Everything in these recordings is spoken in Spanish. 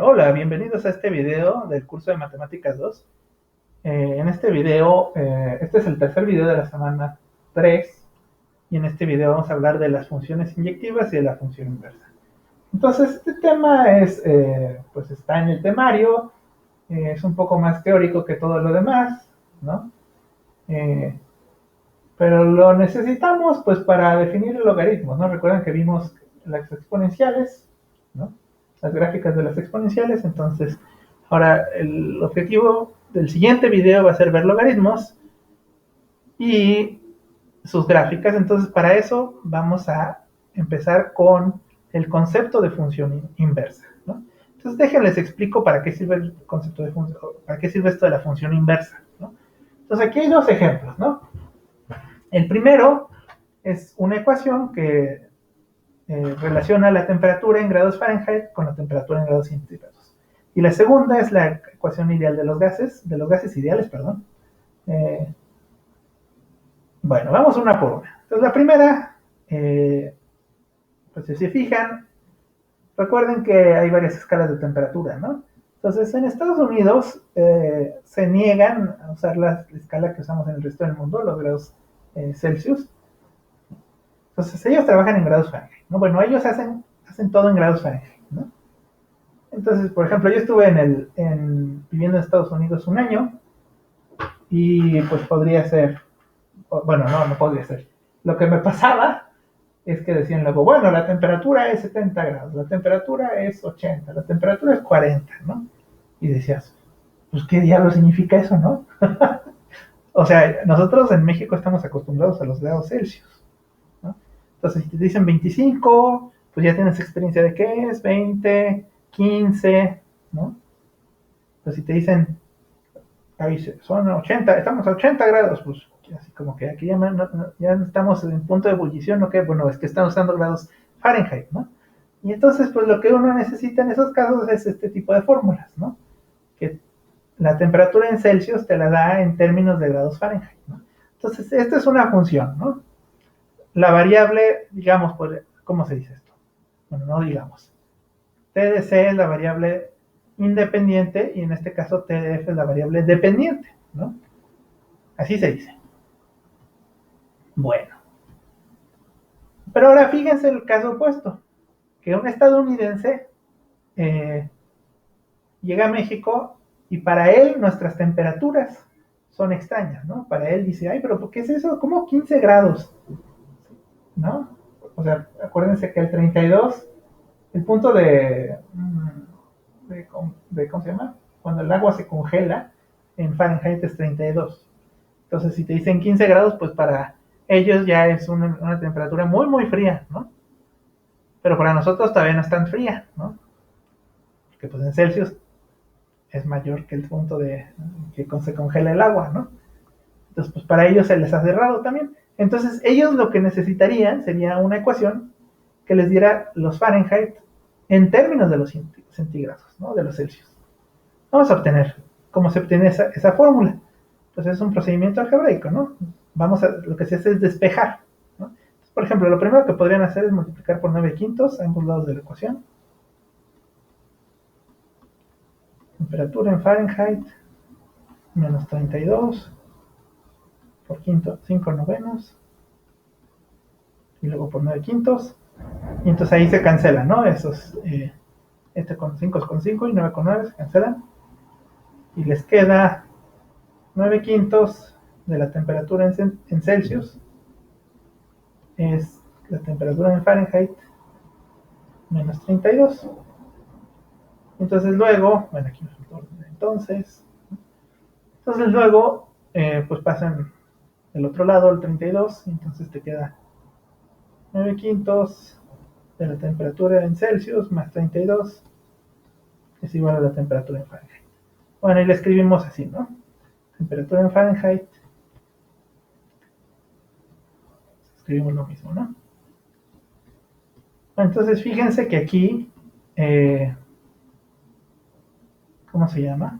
Hola, bienvenidos a este video del curso de Matemáticas 2. En este video, este es el tercer video de la semana 3 y en este video vamos a hablar de las funciones inyectivas y de la función inversa. Entonces, este tema pues está en el temario, es un poco más teórico que todo lo demás, ¿no? Eh, pero lo necesitamos pues para definir logaritmos, ¿no? Recuerden que vimos las exponenciales, ¿no? Las gráficas de las exponenciales. Entonces ahora el objetivo del siguiente video va a ser ver logaritmos y sus gráficas. Entonces para eso vamos a empezar con el concepto de función inversa, ¿no? Entonces déjenles explico para qué sirve el concepto de función, para qué sirve esto de la función inversa, ¿no? Entonces aquí hay dos ejemplos, ¿no? El primero es una ecuación que relaciona la temperatura en grados Fahrenheit con la temperatura en grados centígrados. Y la segunda es la ecuación ideal de los gases ideales, perdón. Eh, bueno, vamos una por una. Entonces la primera, pues si se fijan, recuerden que hay varias escalas de temperatura, ¿no? Entonces en Estados Unidos se niegan a usar la escala que usamos en el resto del mundo, los grados Celsius. Entonces ellos trabajan en grados Fahrenheit, ¿no? Bueno, ellos hacen todo en grados Fahrenheit, ¿no? Entonces, por ejemplo, yo estuve viviendo en Estados Unidos un año y pues podría ser, bueno, no podría ser. Lo que me pasaba es que decían luego, bueno, la temperatura es 70 grados, la temperatura es 80, la temperatura es 40, ¿no? Y decías, pues qué diablo significa eso, ¿no? O sea, nosotros en México estamos acostumbrados a los grados Celsius, ¿no? Entonces, si te dicen 25, pues ya tienes experiencia de qué es, 20, 15, ¿no? Entonces, si te dicen, ahí son 80, estamos a 80 grados, pues así como que aquí ya estamos en punto de ebullición, ¿no? Que bueno, es que están usando grados Fahrenheit, ¿no? Y entonces, pues lo que uno necesita en esos casos es este tipo de fórmulas, ¿no? Que la temperatura en Celsius te la da en términos de grados Fahrenheit, ¿no? Entonces, esta es una función, ¿no? La variable, digamos, ¿cómo se dice esto? Bueno, no digamos. TDC es la variable independiente y en este caso TDF es la variable dependiente, ¿no? Así se dice. Bueno, pero ahora fíjense el caso opuesto, que un estadounidense eh, llega a México y para él nuestras temperaturas son extrañas, ¿no? Para él dice, ay, pero ¿por qué es eso? ¿Cómo 15 grados? ¿No? O sea, acuérdense que el 32, el punto de ¿cómo se llama? Cuando el agua se congela en Fahrenheit es 32. Entonces, si te dicen 15 grados, pues para ellos ya es una temperatura muy, muy fría, ¿no? Pero para nosotros todavía no es tan fría, ¿no? Porque pues en Celsius es mayor que el punto de que se congela el agua, ¿no? Entonces, pues para ellos se les hace raro también. Entonces, ellos lo que necesitarían sería una ecuación que les diera los Fahrenheit en términos de los centígrados, ¿no? De los Celsius. Vamos a obtener, ¿cómo se obtiene esa fórmula? Pues es un procedimiento algebraico, ¿no? Lo que se hace es despejar, ¿no? Entonces, por ejemplo, lo primero que podrían hacer es multiplicar por 9 quintos a ambos lados de la ecuación. Temperatura en Fahrenheit menos 32 por quinto, 5 novenos, y luego por 9 quintos, y entonces ahí se cancelan, ¿no? Este con 5 es con 5 y 9 con 9 se cancelan, y les queda 9 quintos de la temperatura en Celsius, es la temperatura en Fahrenheit menos 32. Entonces luego, bueno, aquí me faltó entonces luego, pues pasan del otro lado el 32, y entonces te queda 9 quintos de la temperatura en Celsius más 32 es igual a la temperatura en Fahrenheit. Bueno, y le escribimos así, ¿no? Temperatura en Fahrenheit, escribimos lo mismo, ¿no? Entonces fíjense que aquí, ¿cómo se llama?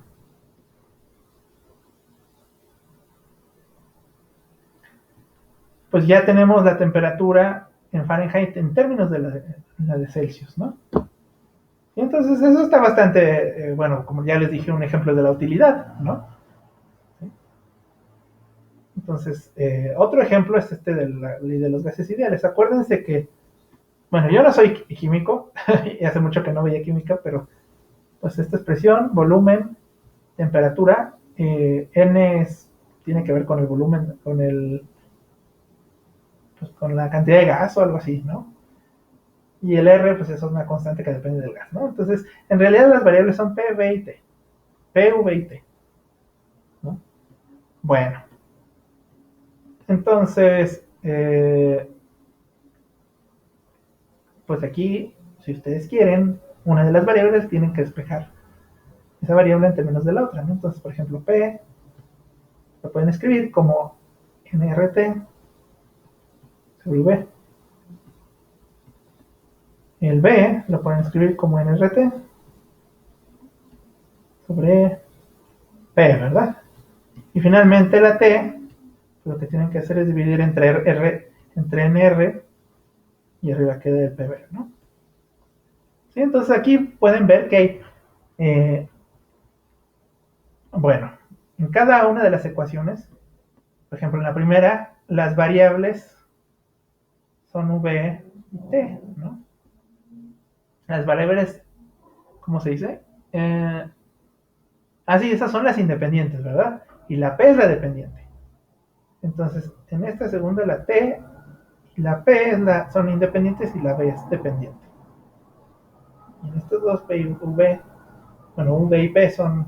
Pues ya tenemos la temperatura en Fahrenheit en términos de la de Celsius, ¿no? Y entonces eso está bastante, bueno, como ya les dije, un ejemplo de la utilidad, ¿no? Entonces, otro ejemplo es este de la ley de los gases ideales. Acuérdense que, bueno, yo no soy químico, y hace mucho que no veía química, pero pues esta expresión, volumen, temperatura, tiene que ver con el volumen, pues, con la cantidad de gas o algo así, ¿no? Y el R, pues eso es una constante que depende del gas, ¿no? Entonces, en realidad las variables son P, V y T. P, V y T, ¿no? Bueno, entonces, pues aquí, si ustedes quieren, una de las variables tienen que despejar esa variable en términos de la otra, ¿no? Entonces, por ejemplo, P lo pueden escribir como nRT sobre V. El B lo pueden escribir como nRT sobre P, ¿verdad? Y finalmente la T, lo que tienen que hacer es dividir entre NR y arriba queda el PB, ¿no? ¿Sí? Entonces aquí pueden ver que hay, bueno, en cada una de las ecuaciones, por ejemplo, en la primera, las variables son V y T, ¿no? Las variables, ¿cómo se dice? Sí, esas son las independientes, ¿verdad? Y la P es la dependiente. Entonces, en esta segunda, la T y la P son independientes y la B es dependiente. Y en estos dos, P y V, bueno, V y P son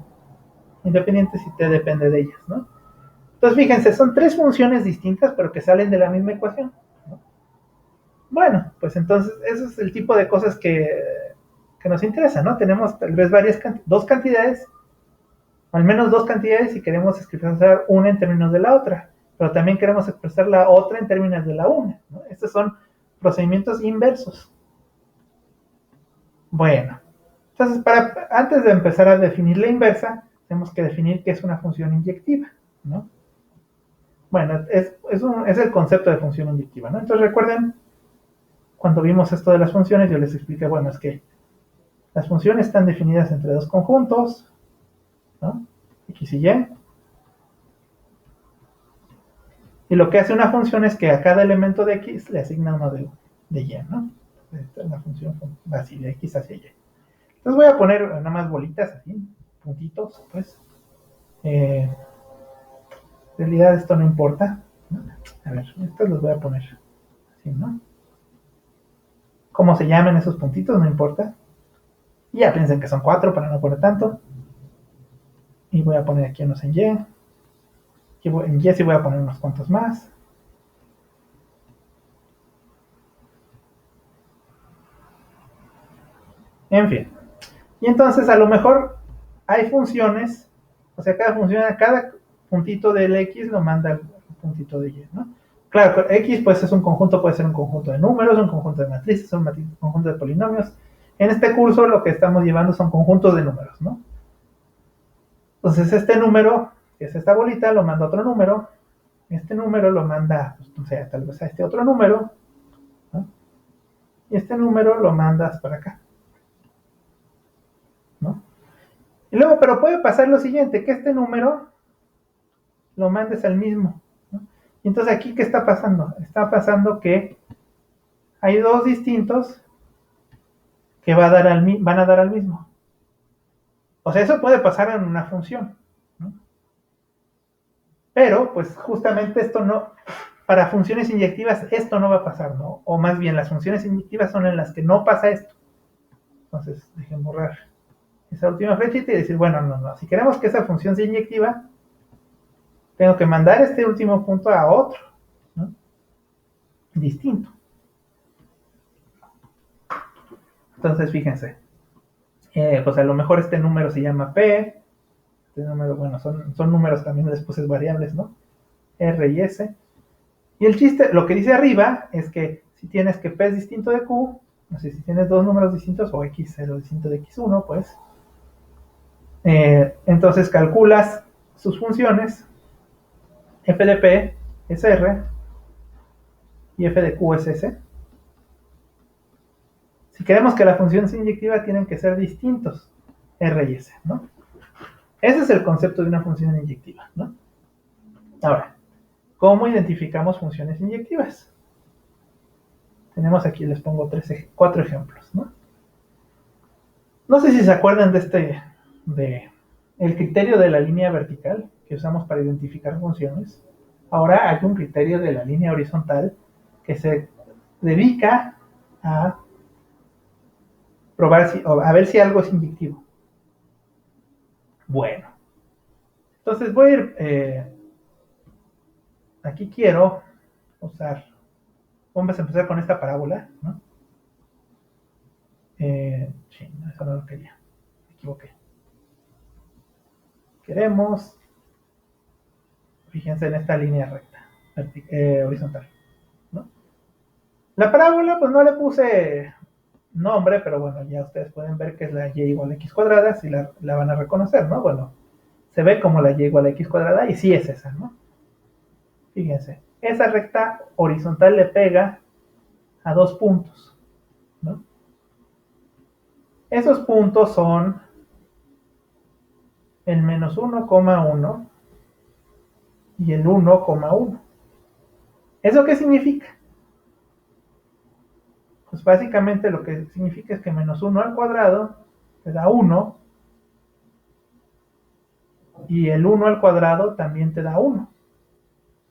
independientes y T depende de ellas, ¿no? Entonces, fíjense, son tres funciones distintas, pero que salen de la misma ecuación, ¿no? Bueno, pues entonces, eso es el tipo de cosas que nos interesa, ¿no? Tenemos tal vez dos cantidades, al menos dos cantidades, y queremos expresar una en términos de la otra, pero también queremos expresar la otra en términos de la una, ¿no? Estos son procedimientos inversos. Bueno, entonces, antes de empezar a definir la inversa, tenemos que definir qué es una función inyectiva, ¿no? Bueno, es el concepto de función inyectiva, ¿no? Entonces recuerden, cuando vimos esto de las funciones, yo les expliqué, bueno, es que las funciones están definidas entre dos conjuntos, ¿no? X y Y. Y lo que hace una función es que a cada elemento de X le asigna uno de Y, ¿no? Esta es la función así, de X hacia Y. Entonces voy a poner nada más bolitas así, puntitos, pues. En realidad esto no importa, ¿no? A ver, estos los voy a poner así, ¿no? Cómo se llamen esos puntitos, no importa. Y ya piensen que son 4 para no poner tanto. Y voy a poner aquí unos en Y. En Y sí voy a poner unos cuantos más. En fin. Y entonces a lo mejor hay funciones, o sea, cada puntito del X lo manda al puntito de Y, ¿no? Claro, X pues es un conjunto, puede ser un conjunto de números, un conjunto de matrices, un conjunto de polinomios. En este curso lo que estamos llevando son conjuntos de números, ¿no? Entonces este número, que es esta bolita, lo manda a otro número, este número lo manda, pues, o sea, tal vez a este otro número, ¿no? Y este número lo mandas para acá, ¿no? Y luego, pero puede pasar lo siguiente, que este número lo mandes al mismo, ¿no? Y entonces aquí, ¿qué está pasando? Está pasando que hay dos distintos que van a dar al mismo. O sea, eso puede pasar en una función, ¿no? Pero, pues justamente esto no, para funciones inyectivas esto no va a pasar, ¿no? O más bien, las funciones inyectivas son en las que no pasa esto. Entonces, dejen borrar esa última flechita y decir, bueno, no. Si queremos que esa función sea inyectiva, tengo que mandar este último punto a otro, ¿no? Distinto. Entonces, fíjense, pues a lo mejor este número se llama P, este número, bueno, son números también después es variables, ¿no? R y S. Y el chiste, lo que dice arriba es que si tienes que P es distinto de Q, no sé si tienes dos números distintos o X es distinto de X1, pues, entonces calculas sus funciones, F de P es R y F de Q es S, Si queremos que la función sea inyectiva, tienen que ser distintos R y S, ¿no? Ese es el concepto de una función inyectiva, ¿no? Ahora, ¿cómo identificamos funciones inyectivas? Tenemos aquí, les pongo 4 ejemplos, ¿no? No sé si se acuerdan de el criterio de la línea vertical que usamos para identificar funciones. Ahora hay un criterio de la línea horizontal que se dedica a probar o a ver si algo es inyectivo. Bueno, entonces voy a ir, aquí quiero usar, vamos a empezar con esta parábola, ¿no? Sí, no, eso no lo quería, me equivoqué. Queremos, fíjense en esta línea recta, horizontal, ¿no? La parábola, pues no le puse nombre, pero bueno, ya ustedes pueden ver que es la y igual a x cuadrada, si la van a reconocer, ¿no? Bueno, se ve como la y igual a x cuadrada y sí es esa, ¿no? Fíjense, esa recta horizontal le pega a 2 puntos, ¿no? Esos puntos son el menos 1,1 y el 1,1. ¿Eso qué significa? Pues básicamente lo que significa es que menos 1 al cuadrado te da 1 y el 1 al cuadrado también te da 1,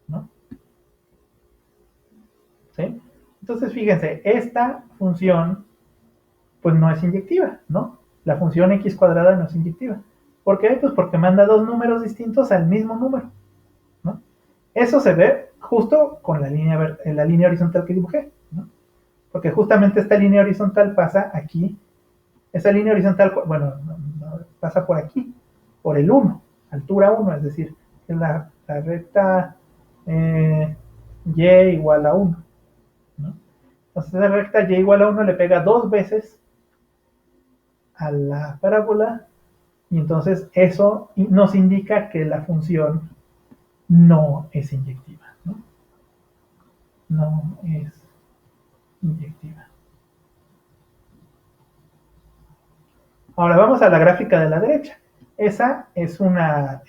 ¿no? ¿Sí? Entonces fíjense, esta función pues no es inyectiva, ¿no? La función x cuadrada no es inyectiva. ¿Por qué? Pues porque manda dos números distintos al mismo número, ¿no? Eso se ve justo con la línea horizontal que dibujé, ¿no? Porque justamente esta línea horizontal pasa aquí, esa línea horizontal, bueno, pasa por aquí, por el 1, altura 1, es decir, es la recta y igual a 1, ¿no? Entonces la recta y igual a 1 le pega dos veces a la parábola y entonces eso nos indica que la función no es inyectiva, ¿no? No es inyectiva. Ahora vamos a la gráfica de la derecha. Esa es una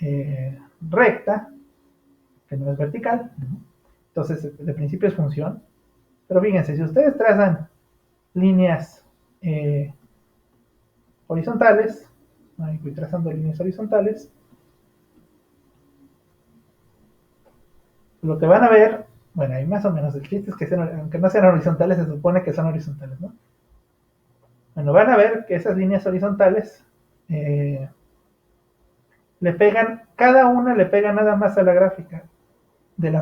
recta que no es vertical, entonces de principio es función, pero fíjense, si ustedes trazan líneas horizontales, ahí voy trazando líneas horizontales, lo que van a ver, bueno, ahí más o menos, el chiste es que aunque no sean horizontales, se supone que son horizontales, ¿no? Bueno, van a ver que esas líneas horizontales le pegan, cada una le pega nada más a la gráfica de la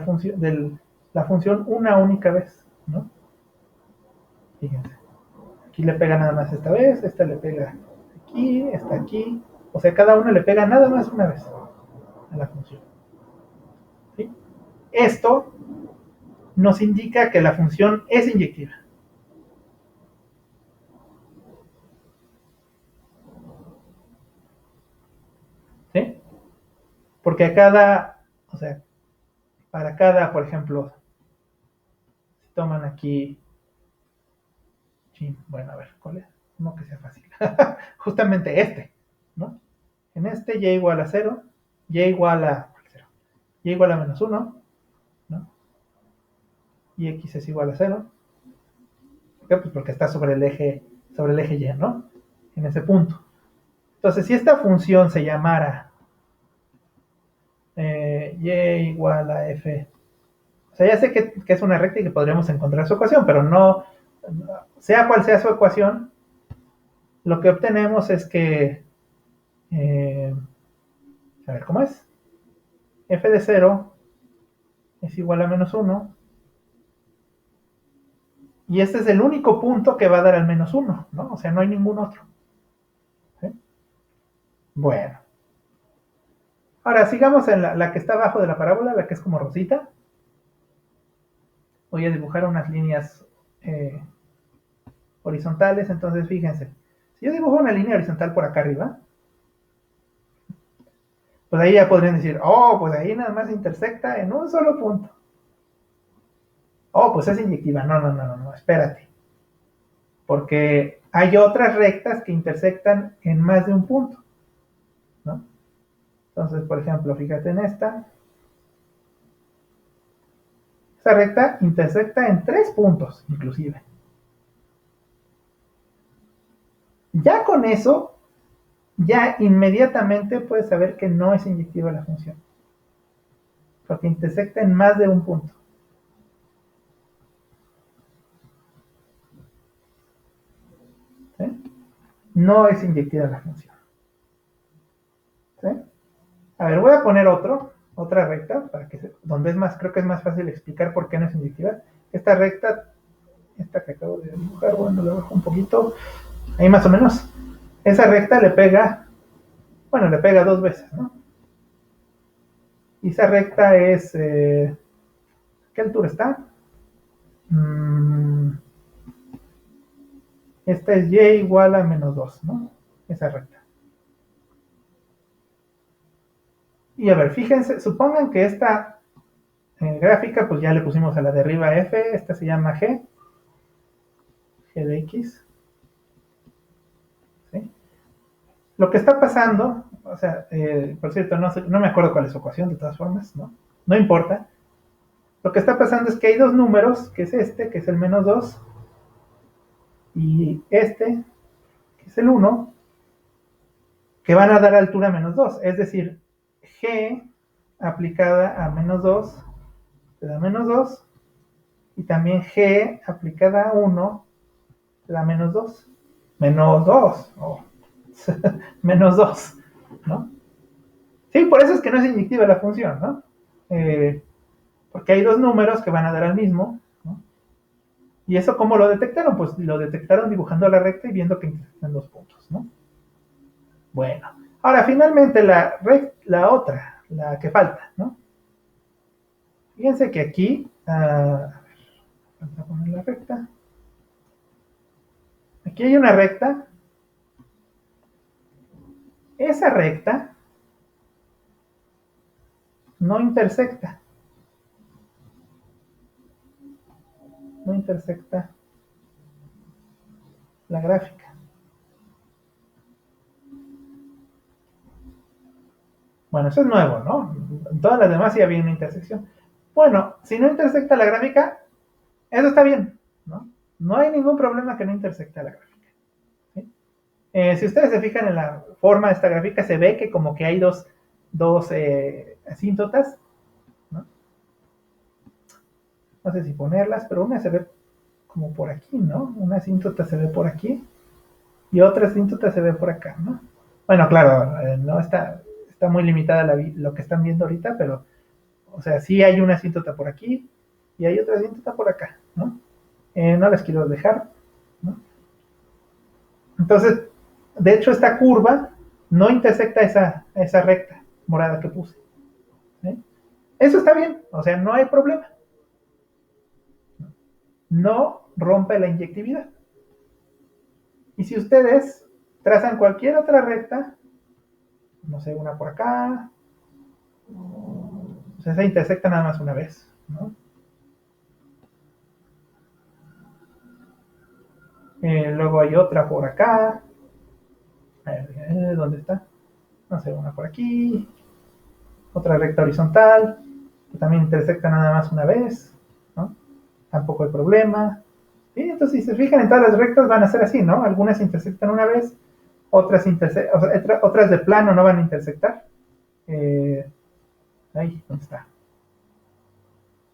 función una única vez, ¿no? Fíjense, aquí le pega nada más esta vez, esta le pega aquí, esta aquí, o sea, cada una le pega nada más una vez a la función, ¿sí? Esto nos indica que la función es inyectiva, ¿sí? Porque o sea, para cada, por ejemplo, si toman aquí, bueno, a ver, ¿cuál es? No que sea fácil. Justamente este, ¿no? En este y igual a 0, y igual a 0, y igual a menos 1, ¿no? Y x es igual a 0. ¿Por qué? Pues porque está sobre el eje y, ¿no? En ese punto. Entonces, si esta función se llamara y igual a f, o sea, ya sé que es una recta y que podríamos encontrar su ecuación, pero no, sea cual sea su ecuación, lo que obtenemos es que, a ver, ¿cómo es? F de 0 es igual a menos 1, y este es el único punto que va a dar al menos 1, ¿no? O sea, no hay ningún otro. ¿Sí? Bueno. Ahora, sigamos en la que está abajo de la parábola, la que es como rosita. Voy a dibujar unas líneas horizontales, entonces fíjense. Si yo dibujo una línea horizontal por acá arriba, pues ahí ya podrían decir, oh, pues ahí nada más intersecta en un solo punto. Oh, pues es inyectiva. No, no, no, no, no, espérate. porque hay otras rectas que intersectan en más de un punto, ¿no? Entonces, por ejemplo, fíjate en esta. Esta recta intersecta en 3 puntos, inclusive. Ya con eso, ya inmediatamente puedes saber que no es inyectiva la función, porque intersecta en más de un punto. ¿Sí? No es inyectiva la función. ¿Sí? A ver, voy a poner otra recta, para que donde es más, creo que es más fácil explicar por qué no es inyectiva. Esta recta, esta que acabo de dibujar, bueno, la bajo un poquito, ahí más o menos. Esa recta le pega 2 veces, ¿no? Y esa recta es, ¿qué altura está? Esta es y igual a menos 2, ¿no? Esa recta. Y a ver, fíjense, supongan que esta gráfica, pues ya le pusimos a la de arriba F, esta se llama G de X. ¿Sí? Lo que está pasando, o sea, por cierto, no me acuerdo cuál es su ecuación, de todas formas, ¿no? No importa. Lo que está pasando es que hay dos números, que es este, que es el menos 2, y este, que es el 1, que van a dar altura menos 2. Es decir, G aplicada a menos 2 te da menos 2, y también G aplicada a 1 te da menos 2. Menos 2, oh. Menos 2, ¿no? Sí, por eso es que no es inyectiva la función, ¿no? Porque hay dos números que van a dar al mismo, ¿no? ¿Y eso cómo lo detectaron? Pues lo detectaron dibujando la recta y viendo que intersectan dos puntos, ¿no? Bueno, ahora finalmente la otra, la que falta, ¿no? Fíjense que aquí, vamos a poner la recta. Aquí hay una recta. Esa recta no intersecta. No intersecta la gráfica. Bueno, eso es nuevo, ¿no? En todas las demás sí había una intersección. Bueno, si no intersecta la gráfica, eso está bien, ¿no? No hay ningún problema que no intersecte la gráfica. ¿Sí? Si ustedes se fijan en la forma de esta gráfica, se ve que como que hay dos asíntotas, ¿no? No sé si ponerlas, pero una se ve como por aquí, ¿no? Una asíntota se ve por aquí y otra asíntota se ve por acá, ¿no? Bueno, claro, no está muy limitada lo que están viendo ahorita, pero, o sea, sí hay una asíntota por aquí y hay otra asíntota por acá, ¿no? No las quiero dejar, ¿no? Entonces, de hecho, esta curva no intersecta esa recta morada que puse. ¿Sí? Eso está bien, o sea, no hay problema. No rompe la inyectividad. Y si ustedes trazan cualquier otra recta, no sé, una por acá, o sea, se intersecta nada más una vez, ¿no? Luego hay otra por acá. A ver, ¿dónde está? No sé, una por aquí. Otra recta horizontal, que también intersecta nada más una vez, ¿no? Tampoco hay problema. Y entonces, si se fijan en todas las rectas, van a ser así, ¿no? Algunas intersectan una vez, otras de plano no van a intersectar. Ahí, ¿dónde está?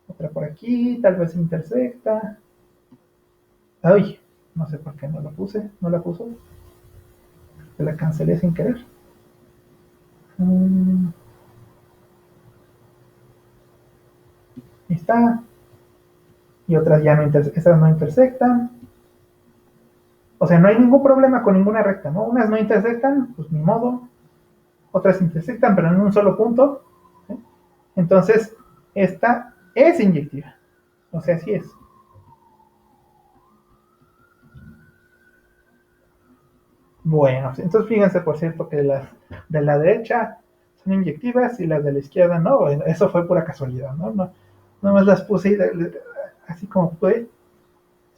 Otra por aquí, tal vez intersecta. Ay, no sé por qué no la puse, no la puso. Se la cancelé sin querer. Ahí está. Y otras ya no intersectan, esas no intersectan. O sea, no hay ningún problema con ninguna recta, ¿no? Unas no intersectan, pues ni modo. Otras intersectan, pero en un solo punto. ¿Sí? Entonces, esta es inyectiva. O sea, sí es. Bueno, entonces fíjense, por cierto, que las de la derecha son inyectivas y las de la izquierda no. Eso fue pura casualidad, ¿no? No más las puse así como fue.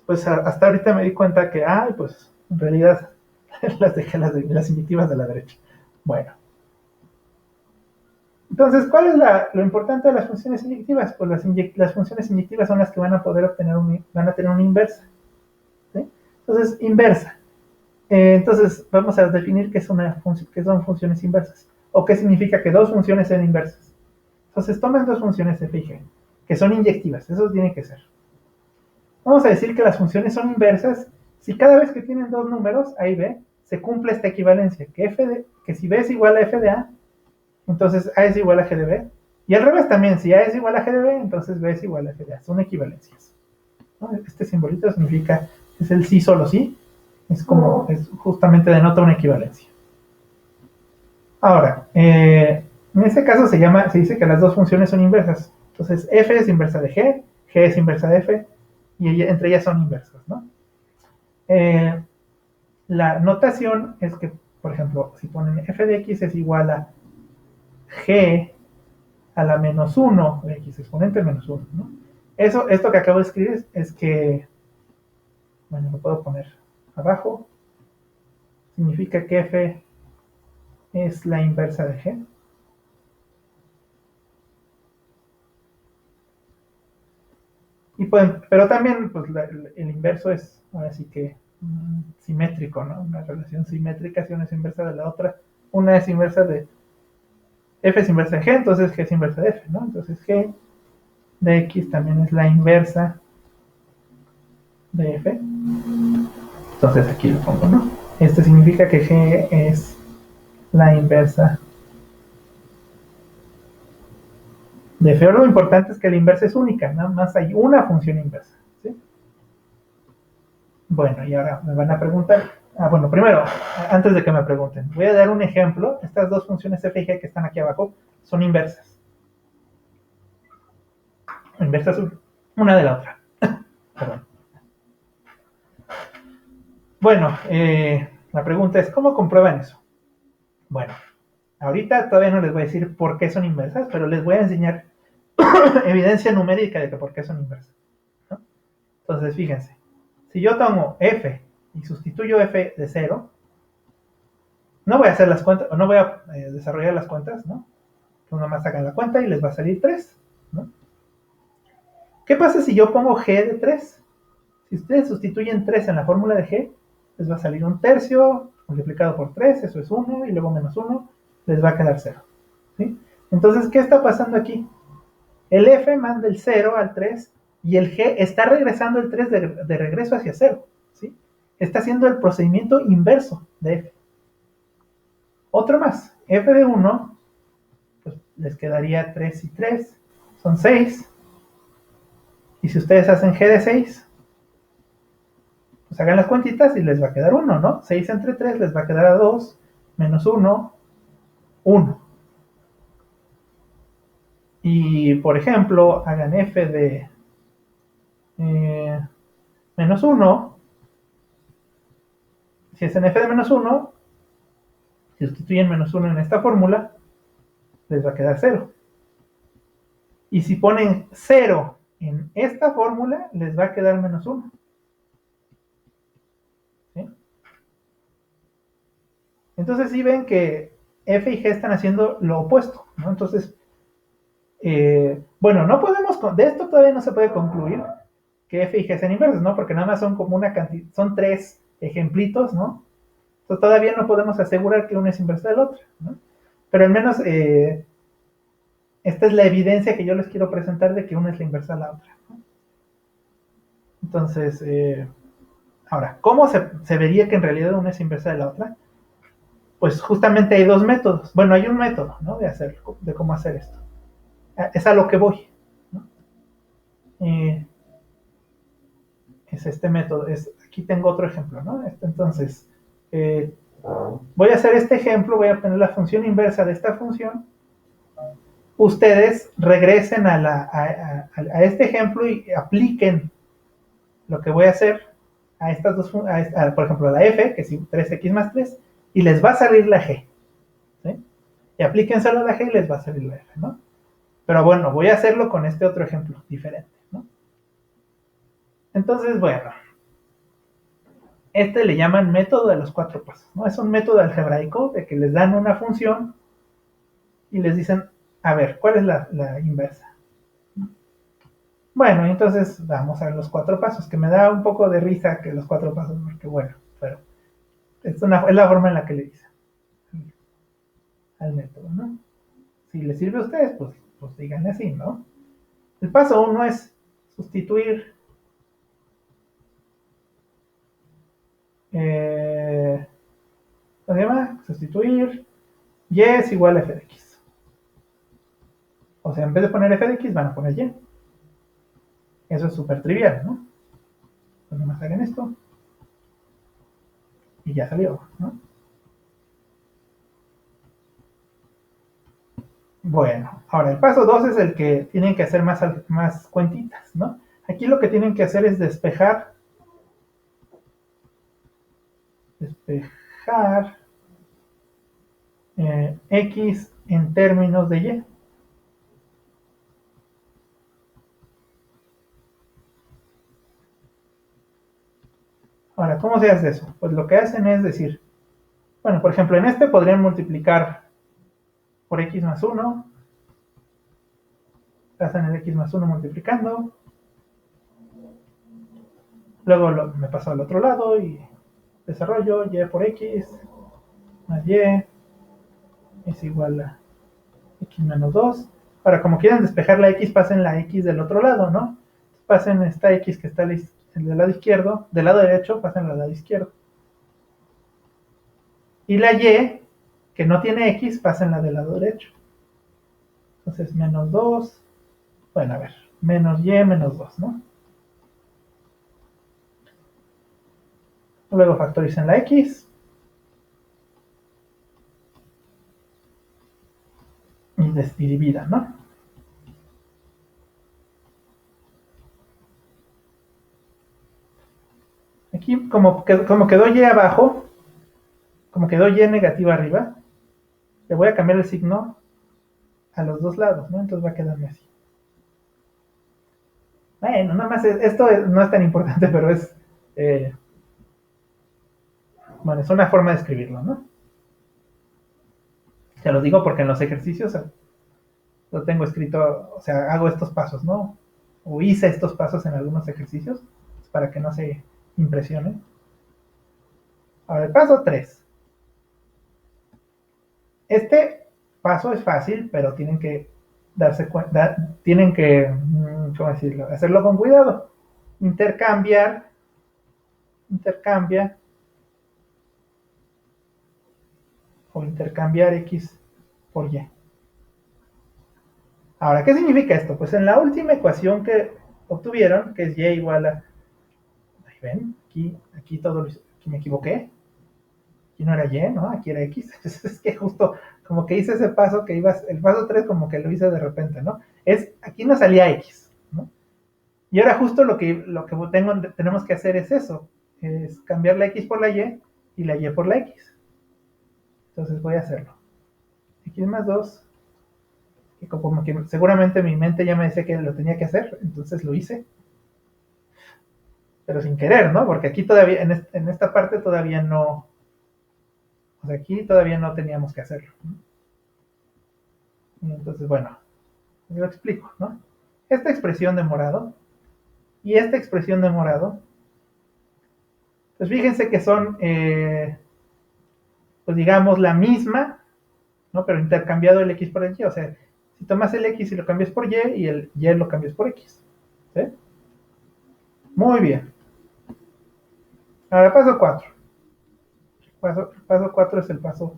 pues hasta ahorita me di cuenta que, pues en realidad las dejé las inyectivas de la derecha. Bueno, entonces, ¿cuál es lo importante de las funciones inyectivas? Pues las funciones inyectivas son las que van a poder van a tener una inversa. ¿Sí? Entonces, inversa. Entonces, vamos a definir qué son funciones inversas. O qué significa que dos funciones sean inversas. Entonces, tomen dos funciones de G, que son inyectivas. Eso tiene que ser. Vamos a decir que las funciones son inversas si cada vez que tienen dos números, A y B, se cumple esta equivalencia, que si B es igual a F de A, entonces A es igual a G de B. Y al revés también, si A es igual a G de B, entonces B es igual a F de A. Son equivalencias. ¿No? Este simbolito significa, es el sí solo sí. Es justamente denota una equivalencia. Ahora, en este caso se dice que las dos funciones son inversas. Entonces, F es inversa de G es inversa de F, y entre ellas son inversas, ¿no? La notación es que, por ejemplo, si ponen F de X es igual a G a la menos 1, X exponente menos 1, ¿no? Esto que acabo de escribir es que, bueno, lo puedo poner abajo, significa que F es la inversa de G. Pero también pues, el inverso es, ahora sí que, simétrico, ¿no? Una relación simétrica, si una es inversa de la otra, una es inversa de F es inversa de G, entonces G es inversa de F, ¿no? Entonces G de X también es la inversa de F. Entonces aquí lo pongo, ¿no? Esto significa que G es la inversa de F. Lo importante es que la inversa es única, nada más hay una función inversa, ¿sí? Bueno, y ahora me van a preguntar. Bueno, primero, antes de que me pregunten, voy a dar un ejemplo. Estas dos funciones F y G que están aquí abajo son inversas. Inversas una de la otra. Perdón. Bueno, la pregunta es, ¿cómo comprueban eso? Bueno, ahorita todavía no les voy a decir por qué son inversas, pero les voy a enseñar evidencia numérica de que por qué son inversas, ¿no? Entonces, fíjense, si yo tomo F y sustituyo F de 0, no voy a hacer las cuentas, o no voy a desarrollar las cuentas, ¿no? Entonces nomás sacan la cuenta y les va a salir 3, ¿no? ¿Qué pasa si yo pongo G de 3? Si ustedes sustituyen 3 en la fórmula de G, les va a salir un tercio multiplicado por 3, eso es 1, y luego menos 1, les va a quedar 0, ¿sí? Entonces, ¿qué está pasando aquí? El F manda el 0 al 3 y el G está regresando el 3 de regreso hacia 0, ¿sí? Está haciendo el procedimiento inverso de F. Otro más, F de 1, pues les quedaría 3 y 3, son 6. Y si ustedes hacen G de 6, pues hagan las cuentitas y les va a quedar 1, ¿no? 6 entre 3 les va a quedar a 2, menos 1, 1. Y, por ejemplo, hagan F de menos 1. Si hacen F de menos 1, si sustituyen menos 1 en esta fórmula, les va a quedar 0. Y si ponen 0 en esta fórmula, les va a quedar menos 1. ¿Sí? Entonces, sí ven que F y G están haciendo lo opuesto, ¿no? Entonces, bueno, no podemos, de esto todavía no se puede concluir que F y G sean inversas, ¿no? Porque nada más son como una cantidad, son 3 ejemplitos, ¿no? Entonces todavía no podemos asegurar que uno es inversa del otro, ¿no? Pero al menos esta es la evidencia que yo les quiero presentar de que una es la inversa de la otra, ¿no? Entonces, ahora, ¿cómo se vería que en realidad una es inversa de la otra? Pues justamente hay dos métodos. Bueno, hay un método, ¿no? De cómo hacer esto. Es a lo que voy, ¿no? Es este método. Aquí tengo otro ejemplo, ¿no? Entonces, voy a hacer este ejemplo, voy a poner la función inversa de esta función. Ustedes regresen a este ejemplo y apliquen lo que voy a hacer a estas dos, por ejemplo, a la f, que es 3x más 3, y les va a salir la g, ¿sí? Y aplíquenselo a la g y les va a salir la f, ¿no? Pero bueno, voy a hacerlo con este otro ejemplo diferente, ¿no? Entonces, bueno, Este le llaman método de los 4 pasos, ¿no? Es un método algebraico de que les dan una función y les dicen, a ver, ¿cuál es la inversa? Bueno, entonces vamos a ver los 4 pasos, que me da un poco de risa que los 4 pasos, porque bueno, pero es la forma en la que le dicen al método, ¿no? Si les sirve a ustedes, pues díganle así, ¿no? El paso 1 es sustituir ¿cómo se llama? Sustituir y es igual a f de x. O sea, en vez de poner f de x, van a poner y. Eso es súper trivial, ¿no? Pues nomás hagan esto y ya salió, ¿no? Bueno, ahora el paso 2 es el que tienen que hacer más cuentitas, ¿no? Aquí lo que tienen que hacer es despejar x en términos de y. Ahora, ¿cómo se hace eso? Pues lo que hacen es decir, bueno, por ejemplo, en este podrían multiplicar por x más 1, pasan el x más 1 multiplicando, luego me paso al otro lado y desarrollo y por x más y es igual a x menos 2. Ahora, como quieren despejar la x, pasen la x del otro lado, ¿no? Pasen esta x que está del lado izquierdo, del lado derecho, pasen al lado izquierdo. Y la y, que no tiene x, pasen la del lado derecho. Entonces, menos 2, bueno, a ver, menos y menos 2, ¿no? Luego factoricen la x y dividan, ¿no? Aquí, como quedó y abajo, como quedó y negativa arriba, le voy a cambiar el signo a los dos lados, ¿no? Entonces va a quedarme así. Bueno, nada más esto no es tan importante, pero bueno, es una forma de escribirlo, ¿no? Se los digo porque en los ejercicios lo tengo escrito, o sea, hago estos pasos, ¿no? O hice estos pasos en algunos ejercicios para que no se impresionen. Ahora, el paso 3. Este paso es fácil, pero tienen que darse cuenta, tienen que, ¿cómo decirlo? Hacerlo con cuidado. Intercambia o intercambiar x por y. Ahora, ¿qué significa esto? Pues en la última ecuación que obtuvieron, que es y igual a, ahí ven, aquí aquí me equivoqué, aquí no era y, ¿no? Aquí era x. Es que justo como que hice ese paso que ibas, el paso 3 como que lo hice de repente, ¿no? Aquí no salía x, ¿no? Y ahora justo lo que tenemos que hacer es eso, es cambiar la x por la y la y por la x. Entonces voy a hacerlo. X más 2, y como que seguramente mi mente ya me decía que lo tenía que hacer, entonces lo hice. Pero sin querer, ¿no? Porque aquí todavía, en esta parte todavía no, o sea, aquí todavía no teníamos que hacerlo, ¿no? Y entonces, bueno, lo explico, ¿no? Esta expresión de morado y esta expresión de morado, pues fíjense que son, pues digamos, la misma, ¿no? Pero intercambiado el x por el y, o sea, si tomas el x y lo cambias por y el y lo cambias por x, ¿sí? Muy bien. Ahora paso 4. Paso 4 es el paso,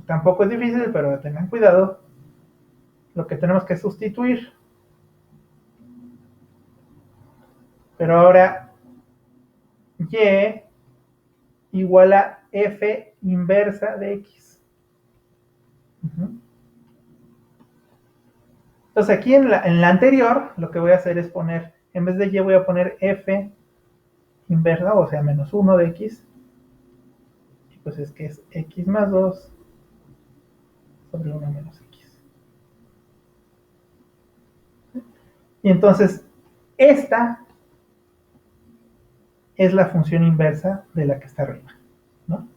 tampoco es difícil, pero tengan cuidado. Lo que tenemos que sustituir. Pero ahora y igual a f inversa de x. Entonces aquí en la anterior lo que voy a hacer es poner, en vez de y voy a poner f inversa, o sea, menos 1 de x. Y pues es que es x más 2 sobre 1 menos x. Y entonces esta es la función inversa de la que está arriba, ¿no?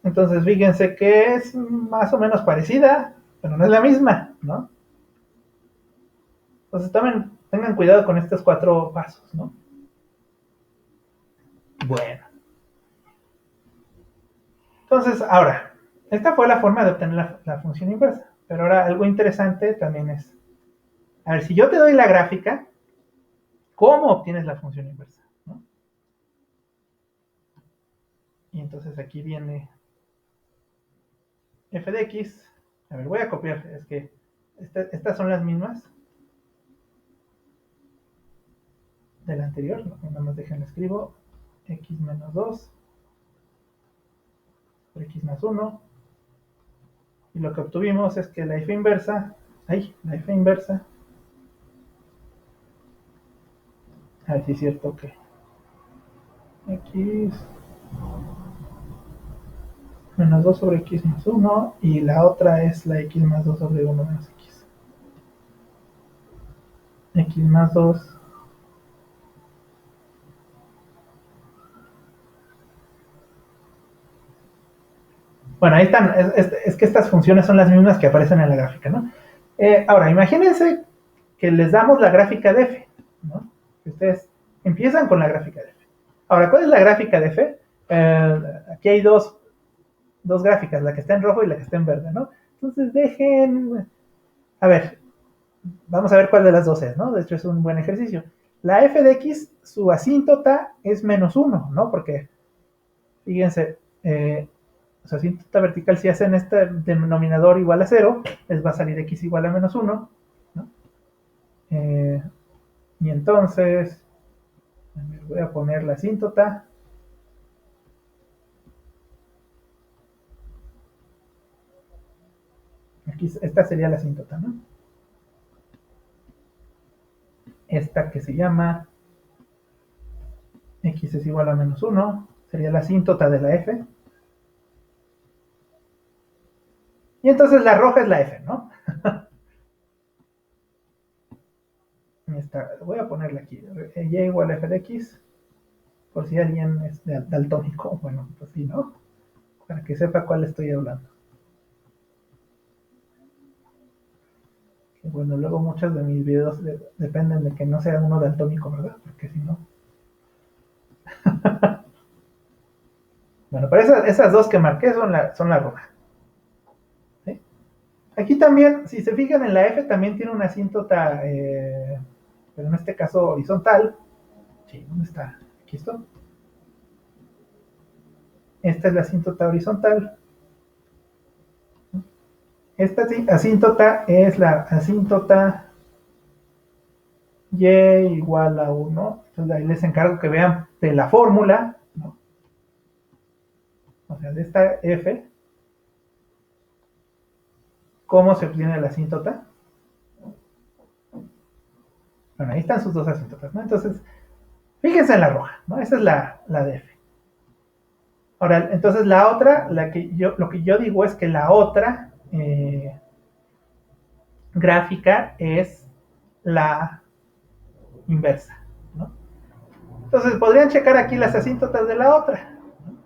Entonces, fíjense que es más o menos parecida, pero no es la misma, ¿no? Entonces, tengan cuidado con estos 4 pasos, ¿no? Bueno. Entonces, ahora, esta fue la forma de obtener la función inversa. Pero ahora algo interesante también es, a ver, si yo te doy la gráfica, ¿cómo obtienes la función inversa? ¿No? Y entonces aquí viene f de x. A ver, voy a copiar, es que estas son las mismas de la anterior. Nada más déjenme escribo x menos 2 por x más 1. Y lo que obtuvimos es que la f inversa, a ver si es cierto que x menos 2 sobre x más 1 y la otra es la x más 2 sobre 1 menos x. X más 2. Bueno, ahí están, es que estas funciones son las mismas que aparecen en la gráfica, ¿no? Ahora, imagínense que les damos la gráfica de f, ¿no? Ustedes empiezan con la gráfica de f. Ahora, ¿cuál es la gráfica de f? Aquí hay dos gráficas, la que está en rojo y la que está en verde, ¿no? Entonces a ver, vamos a ver cuál de las dos es, ¿no? De hecho es un buen ejercicio. La f de x, su asíntota es menos 1, ¿no? Porque, fíjense, su asíntota vertical, si hacen este denominador igual a 0, les va a salir x igual a menos 1, ¿no? Y entonces, voy a poner la asíntota. Aquí, esta sería la asíntota, ¿no? Esta que se llama x es igual a menos 1, sería la asíntota de la f. Y entonces la roja es la f, ¿no? Voy a ponerla aquí, y igual a f de x, por si alguien es daltónico, bueno, pues sí, ¿no? Para que sepa cuál estoy hablando. Que bueno, luego muchos de mis videos dependen de que no sea uno daltónico, ¿verdad? Porque si no... Bueno, pero esas dos que marqué son la roja. ¿Sí? Aquí también, si se fijan en la F, también tiene una asíntota, pero en este caso horizontal. Sí, ¿dónde está? Aquí está. Esta es la asíntota horizontal. Esta asíntota es la asíntota y igual a 1. Entonces ahí les encargo que vean de la fórmula, ¿no? O sea, de esta F, cómo se obtiene la asíntota. Bueno, ahí están sus dos asíntotas, ¿no? Entonces, fíjense en la roja, ¿no? Esa es la de F. Ahora, entonces la otra, lo que yo digo es que la otra gráfica es la inversa, ¿no? Entonces podrían checar aquí las asíntotas de la otra, ¿no?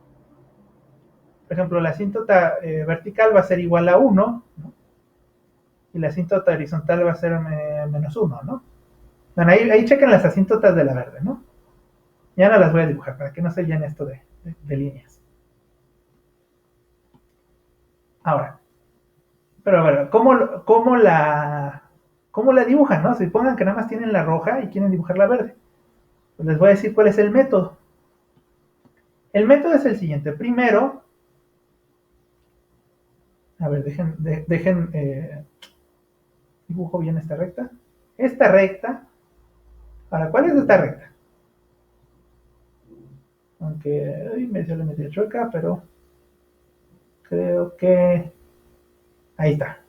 Por ejemplo, la asíntota vertical va a ser igual a 1, ¿no? Y la asíntota horizontal va a ser menos 1, ¿no? Bueno, ahí chequen las asíntotas de la verde, ¿no? Ya no las voy a dibujar para que no se llene esto de líneas. Ahora, pero bueno, ¿cómo la dibujan, no? Si pongan que nada más tienen la roja y quieren dibujar la verde. Pues les voy a decir cuál es el método. El método es el siguiente. Primero, a ver, dejen dibujo bien esta recta. Esta recta, ¿para cuál es esta recta? Aunque me dio la media chueca, pero creo que ahí está.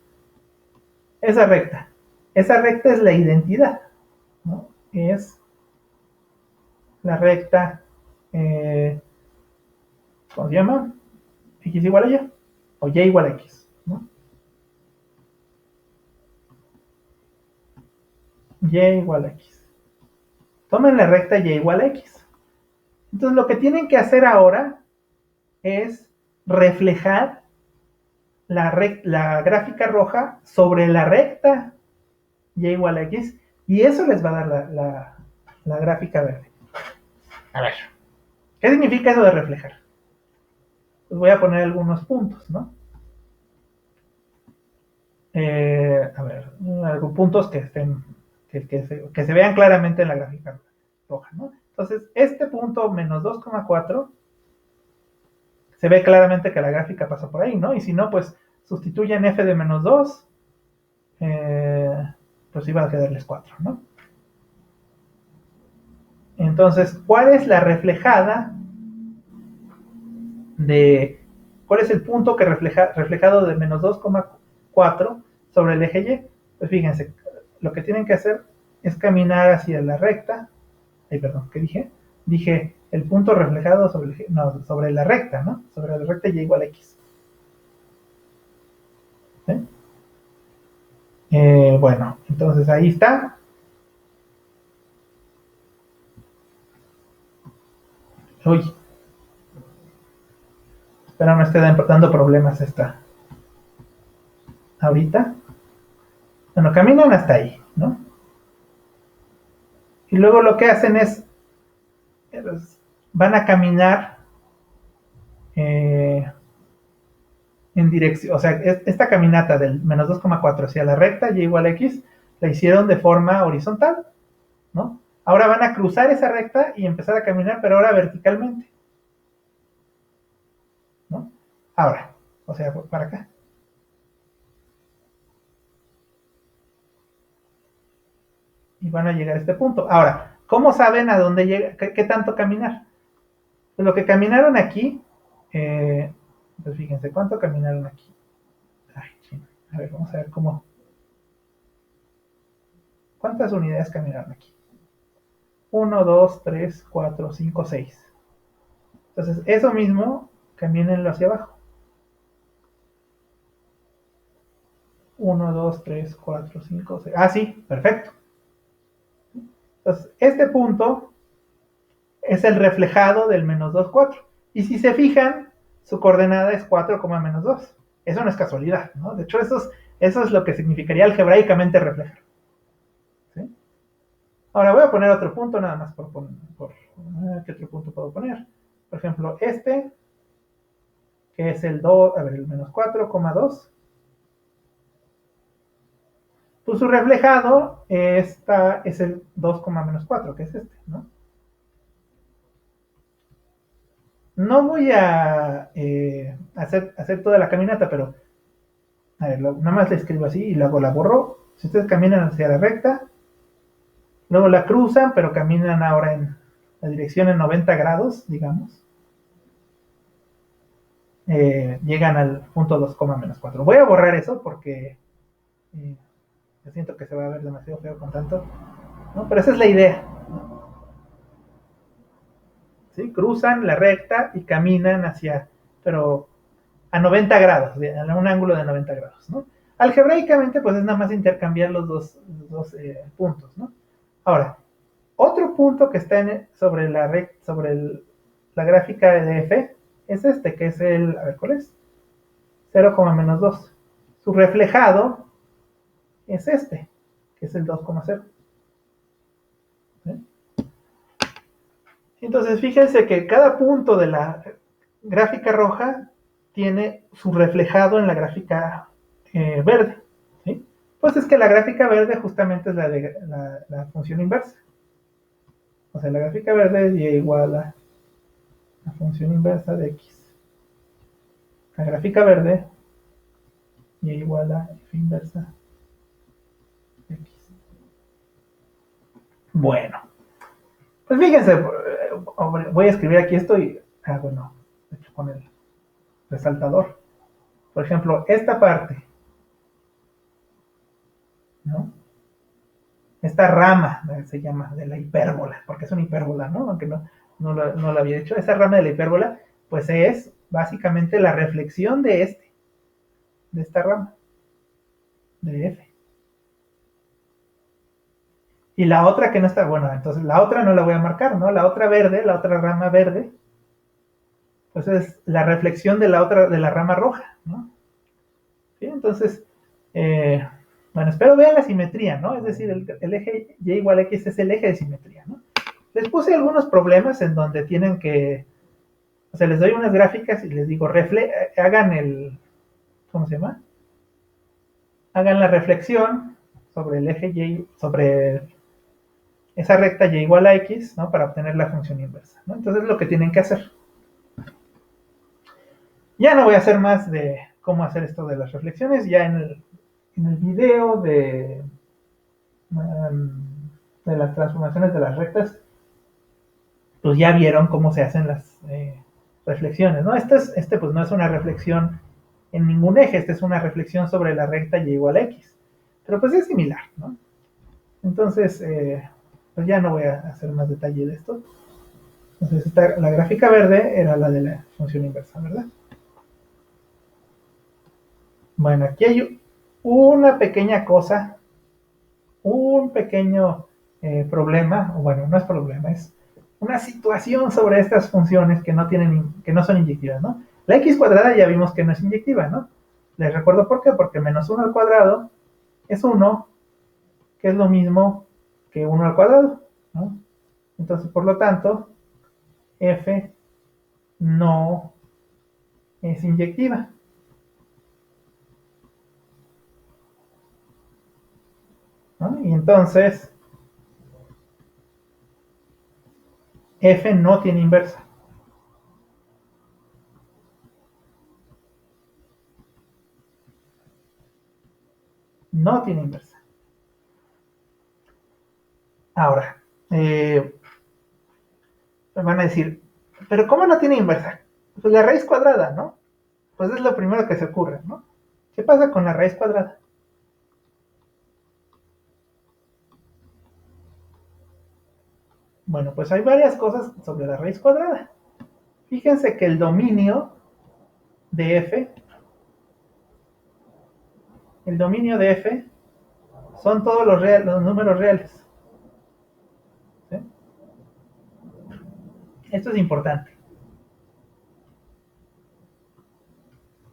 Esa recta. Esa recta es la identidad, ¿no? Es la recta, ¿cómo se llama? X igual a Y, o Y igual a X, ¿no? Y igual a X. Tomen la recta y igual a x. Entonces lo que tienen que hacer ahora es reflejar la gráfica roja sobre la recta y igual a x, y eso les va a dar la gráfica verde. A ver, ¿qué significa eso de reflejar? Pues voy a poner algunos puntos, ¿no? A ver, algunos puntos que estén, que se vean claramente en la gráfica roja, ¿no? Entonces, este punto menos 2,4 se ve claramente que la gráfica pasó por ahí, ¿no? Y si no, pues sustituyen f de menos 2, pues iba a quedarles 4, ¿no? Entonces, ¿cuál es la reflejada de... ¿Cuál es el punto que reflejado de menos 2,4 sobre el eje Y? Pues fíjense, lo que tienen que hacer es caminar hacia la recta. Ay, perdón, ¿qué dije? Dije el punto reflejado sobre, no, sobre la recta, ¿no? Sobre la recta Y igual a X. ¿Sí? Bueno, entonces ahí está. Uy, espero no esté dando problemas esta ahorita. Bueno, caminan hasta ahí, ¿no? Y luego lo que hacen es, van a caminar en dirección, o sea, esta caminata del menos 2,4 hacia la recta, y igual a x, la hicieron de forma horizontal, ¿no? Ahora van a cruzar esa recta y empezar a caminar, pero ahora verticalmente, ¿no? Ahora, o sea, para acá. Y van a llegar a este punto. Ahora, ¿cómo saben a dónde llega, qué tanto caminar? Pues lo que caminaron aquí, pues fíjense, ¿cuánto caminaron aquí? Ay, chino. A ver, vamos a ver cómo. ¿Cuántas unidades caminaron aquí? 1, 2, 3, 4, 5, 6. Entonces, eso mismo, camínenlo hacia abajo. 1, 2, 3, 4, 5, 6. Ah, sí, perfecto. Entonces, este punto es el reflejado del menos 2, 4. Y si se fijan, su coordenada es 4, menos 2. Eso no es casualidad, ¿no? De hecho, eso es lo que significaría algebraicamente reflejar. ¿Sí? Ahora voy a poner otro punto nada más ¿qué otro punto puedo poner? Por ejemplo, este, que es el 2, a ver, el menos 4,2. Pues su reflejado es el 2, menos 4, que es este, ¿no? No voy a hacer toda la caminata, pero a ver, nada más la escribo así y luego la borro. Si ustedes caminan hacia la recta, luego la cruzan, pero caminan ahora en la dirección en 90 grados, digamos, llegan al punto 2, menos 4. Voy a borrar eso porque siento que se va a ver demasiado feo con tanto, ¿no? Pero esa es la idea, ¿no? ¿Sí? Cruzan la recta y caminan pero a 90 grados, a un ángulo de 90 grados, ¿no? Algebraicamente, pues es nada más intercambiar los dos puntos, ¿no? Ahora, otro punto que está sobre la gráfica de f es este, que es a ver, ¿cuál es? 0, menos 2. Su reflejado es este, que es el 2,0. ¿Sí? Entonces, fíjense que cada punto de la gráfica roja tiene su reflejado en la gráfica verde. ¿Sí? Pues es que la gráfica verde justamente es la de la función inversa. O sea, la gráfica verde es y igual a la función inversa de x. La gráfica verde y igual a f inversa de x. Bueno, pues fíjense, voy a escribir aquí esto y, bueno, de hecho con el resaltador. Por ejemplo, esta parte, ¿no? Esta rama se llama de la hipérbola, porque es una hipérbola, ¿no? Aunque no lo había hecho. Esa rama de la hipérbola, pues es básicamente la reflexión de esta rama, de f. Y la otra que no está, bueno, entonces la otra no la voy a marcar, ¿no? La otra verde, la otra rama verde, pues es la reflexión de la otra, de la rama roja, ¿no? ¿Sí? Entonces, eh, bueno, espero vean la simetría, ¿no? Es decir, el eje y igual a x es el eje de simetría, ¿no? Les puse algunos problemas en donde tienen que, o sea, les doy unas gráficas y les digo, hagan el, ¿cómo se llama? Hagan la reflexión sobre el eje y, sobre esa recta y igual a x, ¿no? Para obtener la función inversa, ¿no? Entonces es lo que tienen que hacer. Ya no voy a hacer más de cómo hacer esto de las reflexiones, ya en el video de las transformaciones de las rectas, pues ya vieron cómo se hacen las reflexiones, ¿no? Este pues no es una reflexión en ningún eje, esta es una reflexión sobre la recta y igual a x, pero pues es similar, ¿no? Entonces, pues ya no voy a hacer más detalle de esto. Entonces, la gráfica verde era la de la función inversa, ¿verdad? Bueno, aquí hay una pequeña cosa, un pequeño problema, o bueno, no es problema, es una situación sobre estas funciones que no tienen, que no son inyectivas, ¿no? La x cuadrada ya vimos que no es inyectiva, ¿no? Les recuerdo por qué, porque menos 1 al cuadrado es 1, que es lo mismo que 1 al cuadrado, ¿no? Entonces, por lo tanto, f no es inyectiva, ¿no? Y entonces, f no tiene inversa. No tiene inversa. Ahora, me van a decir, ¿pero cómo no tiene inversa? Pues la raíz cuadrada, ¿no? Pues es lo primero que se ocurre, ¿no? ¿Qué pasa con la raíz cuadrada? Bueno, pues hay varias cosas sobre la raíz cuadrada. Fíjense que de f, el dominio de f son todos los números reales. ¿Sí? Esto es importante.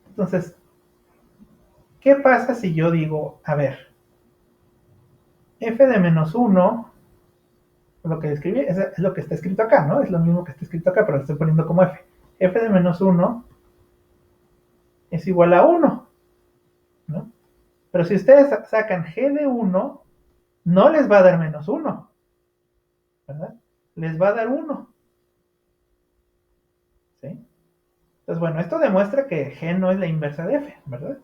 Entonces, ¿qué pasa si yo digo, a ver, f de menos 1, lo que escribí, es lo que está escrito acá, ¿no? Es lo mismo que está escrito acá, pero lo estoy poniendo como f. F de menos 1 es igual a 1, ¿no? Pero si ustedes sacan g de 1, no les va a dar menos 1, ¿verdad? Les va a dar 1, ¿sí? Entonces, bueno, esto demuestra que g no es la inversa de f, ¿verdad?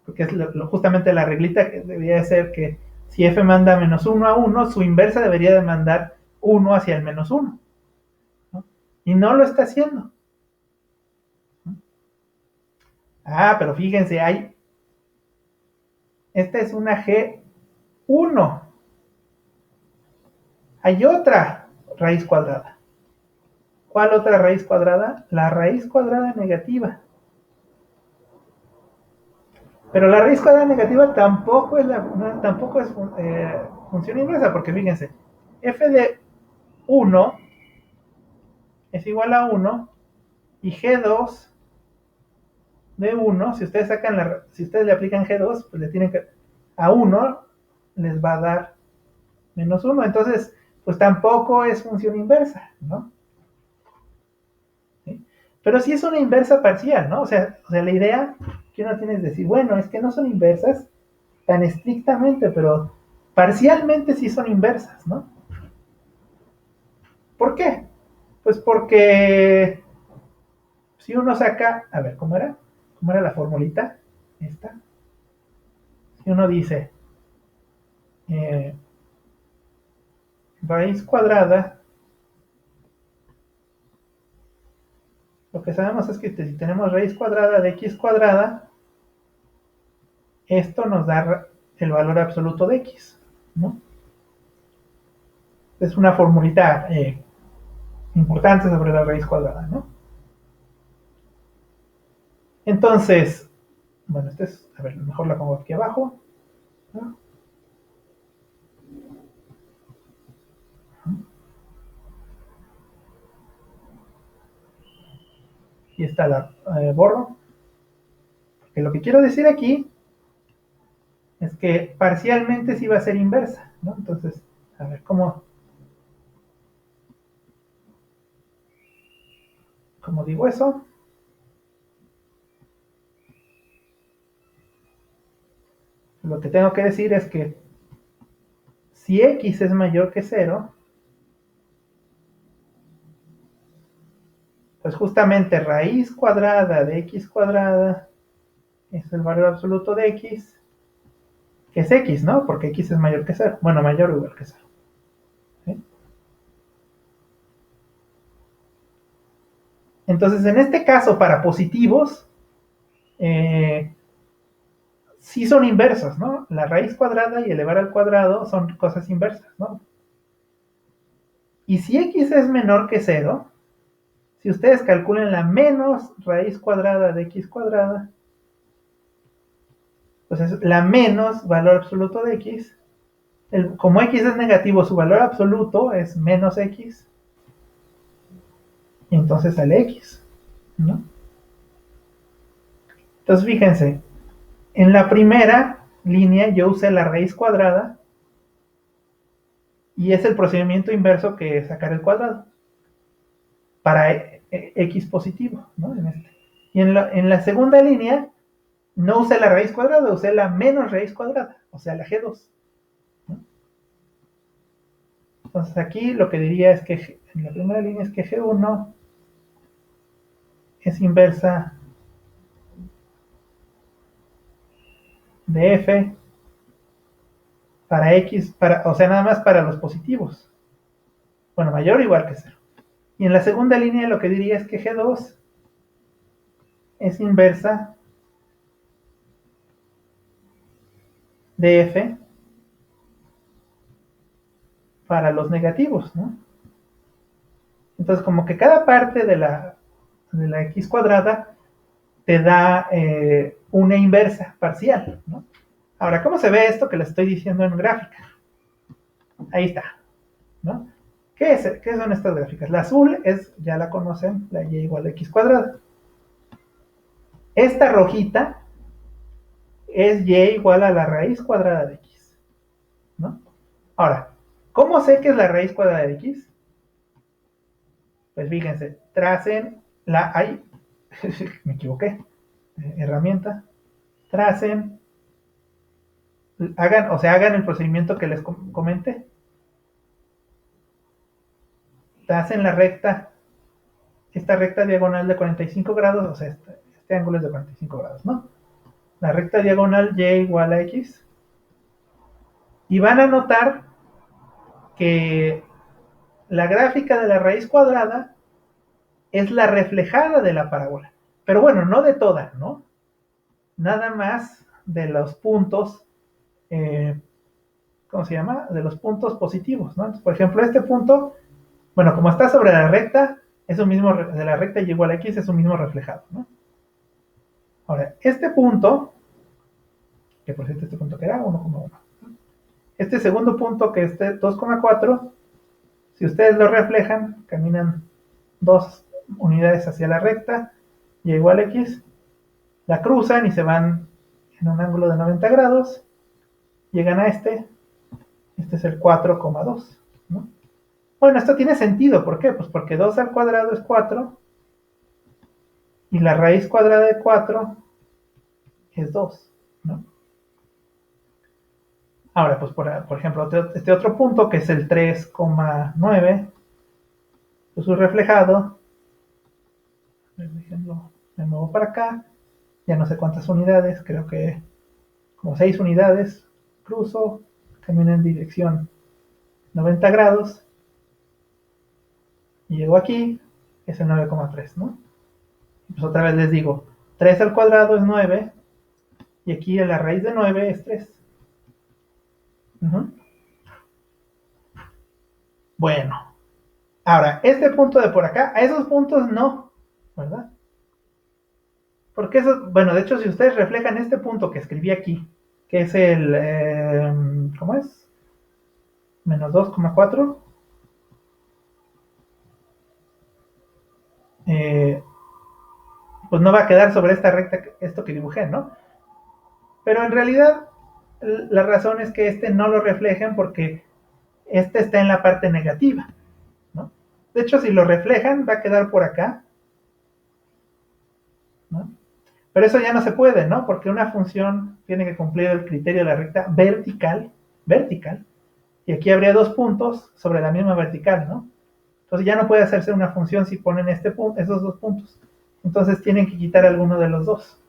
Porque es justamente la reglita que debería ser que si f manda menos 1 a 1, su inversa debería de mandar 1 hacia el menos 1, ¿no? Y no lo está haciendo. Ah, pero fíjense, esta es una g1. Hay otra raíz cuadrada. ¿Cuál otra raíz cuadrada? La raíz cuadrada negativa. Pero la raíz cuadrada negativa tampoco es función inversa, porque fíjense, f de 1 es igual a 1 y g2 de 1, si ustedes le aplican g2, pues le tienen que, a 1 les va a dar menos 1, entonces, pues tampoco es función inversa, ¿no? ¿Sí? Pero sí es una inversa parcial, ¿no? O sea, la idea que uno tiene es decir, bueno, es que no son inversas tan estrictamente, pero parcialmente sí son inversas, ¿no? ¿Por qué? Pues porque si uno saca, a ver, ¿cómo era? ¿Cómo era la formulita? Esta. Si uno dice eh, raíz cuadrada, lo que sabemos es que si tenemos raíz cuadrada de x cuadrada, esto nos da el valor absoluto de x, ¿no? Es una formulita importante sobre la raíz cuadrada, ¿no? Entonces, bueno, a ver, mejor la pongo aquí abajo, ¿no? y esta la borro. Porque lo que quiero decir aquí es que parcialmente sí va a ser inversa, ¿no? Entonces, a ver, ¿cómo digo eso? Lo que tengo que decir es que si x es mayor que 0, pues justamente raíz cuadrada de x cuadrada es el valor absoluto de x, que es x, ¿no? Porque x es mayor que 0. Bueno, mayor o igual que 0. ¿Sí? Entonces, en este caso, para positivos, sí son inversos, ¿no? La raíz cuadrada y elevar al cuadrado son cosas inversas, ¿no? Y si x es menor que 0, si ustedes calculan la menos raíz cuadrada de x cuadrada, pues es la menos valor absoluto de x. Como x es negativo, su valor absoluto es menos x, y entonces sale x, ¿no? Entonces fíjense, en la primera línea yo usé la raíz cuadrada y es el procedimiento inverso que sacar el cuadrado para x positivo, ¿no? Y en la segunda línea no usé la raíz cuadrada, usé la menos raíz cuadrada, o sea, la g2. ¿No? Entonces aquí lo que diría es que en la primera línea es que g1 es inversa de f para x, o sea, nada más para los positivos. Bueno, mayor o igual que 0. Y en la segunda línea lo que diría es que g2 es inversa de f para los negativos, ¿no? Entonces, como que cada parte de la x cuadrada te da una inversa parcial, ¿no? Ahora, ¿cómo se ve esto que les estoy diciendo en gráfica? Ahí está, ¿no? ¿Qué son estas gráficas? La azul es, ya la conocen, la y igual a x cuadrada. Esta rojita es y igual a la raíz cuadrada de x, ¿no? Ahora, ¿cómo sé que es la raíz cuadrada de x? Pues fíjense, tracen me equivoqué, herramienta, tracen, hagan el procedimiento que les comenté, tracen la recta, esta recta diagonal de 45 grados, o sea, este ángulo es de 45 grados, ¿no? La recta diagonal y igual a x, y van a notar que la gráfica de la raíz cuadrada es la reflejada de la parábola. Pero bueno, no de toda, ¿no? Nada más de los puntos, ¿cómo se llama? De los puntos positivos, ¿no? Entonces, por ejemplo, este punto, bueno, como está sobre la recta, eso mismo de la recta y igual a x es un mismo reflejado, ¿no? Ahora, este punto, que por cierto este punto que era 1,1, este segundo punto que es 2,4, si ustedes lo reflejan, caminan 2 unidades hacia la recta y igual a x, la cruzan y se van en un ángulo de 90 grados, llegan a este es el 4,2, ¿no? Bueno, esto tiene sentido, ¿por qué? Pues porque 2 al cuadrado es 4 y la raíz cuadrada de 4 es 2, ¿no? Ahora, pues por ejemplo, este otro punto que es el 3,9, pues su reflejado, déjenlo, me muevo para acá, ya no sé cuántas unidades, creo que como 6 unidades, cruzo, camino en dirección 90 grados y llego aquí, es el 9,3, ¿no? Pues otra vez les digo, 3 al cuadrado es 9 y aquí la raíz de 9 es 3. Bueno, ahora, este punto de por acá, a esos puntos no, ¿verdad? Porque eso, bueno, de hecho, si ustedes reflejan este punto que escribí aquí, que es ¿cómo es? Menos 2,4. pues no va a quedar sobre esta recta esto que dibujé, ¿no? Pero en realidad la razón es que este no lo reflejen porque este está en la parte negativa, ¿no? De hecho, si lo reflejan, va a quedar por acá, ¿no? Pero eso ya no se puede, ¿no? Porque una función tiene que cumplir el criterio de la recta vertical, y aquí habría dos puntos sobre la misma vertical, ¿no? Entonces ya no puede hacerse una función si ponen esos dos puntos. Entonces tienen que quitar alguno de los dos.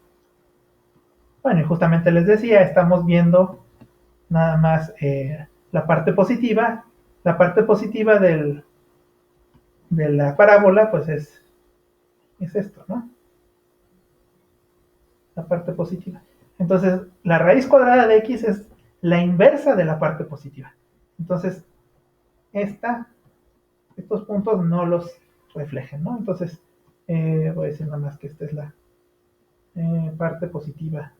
Bueno, y justamente les decía, estamos viendo nada más la parte positiva. La parte positiva de la parábola, pues es esto, ¿no? La parte positiva. Entonces, la raíz cuadrada de x es la inversa de la parte positiva. Entonces, estos puntos no los reflejen, ¿no? Entonces, voy a decir nada más que esta es la parte positiva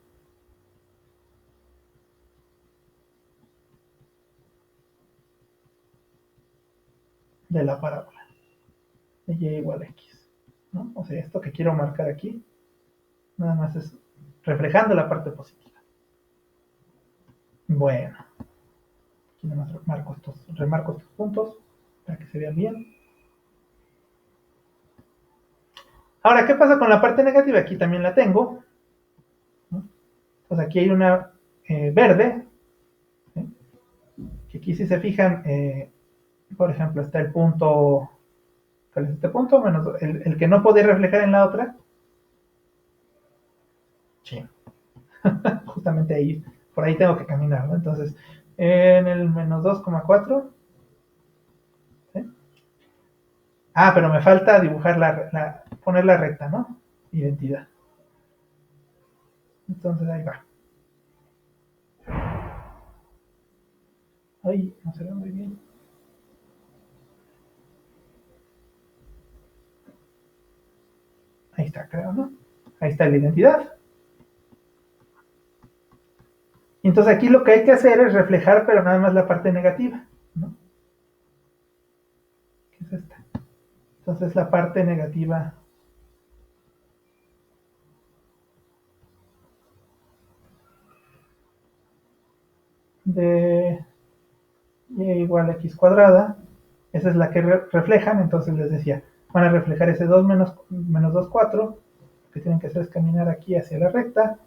de la parábola de y igual a x, ¿no? O sea, esto que quiero marcar aquí, nada más es reflejando la parte positiva. Bueno, aquí nada más remarco estos puntos para que se vean bien. Ahora, ¿qué pasa con la parte negativa? Aquí también la tengo, ¿no? Pues aquí hay una verde, ¿sí? Que aquí si se fijan, por ejemplo, está el punto, ¿cuál es este punto? Menos el que no podía reflejar en la otra. Sí, justamente ahí, por ahí tengo que caminar, ¿no? Entonces, en el menos 2,4. ¿Sí? Ah, pero me falta dibujar poner la recta, ¿no? Identidad. Entonces ahí va. Ay, no se ve muy bien. Ahí está, creo, ¿no? Ahí está la identidad. Y entonces aquí lo que hay que hacer es reflejar, pero nada más la parte negativa, ¿no? ¿Qué es esta? Entonces la parte negativa de y igual a x cuadrada, esa es la que reflejan, entonces les decía, van a reflejar ese 2 menos 2, 4, lo que tienen que hacer es caminar aquí hacia la recta.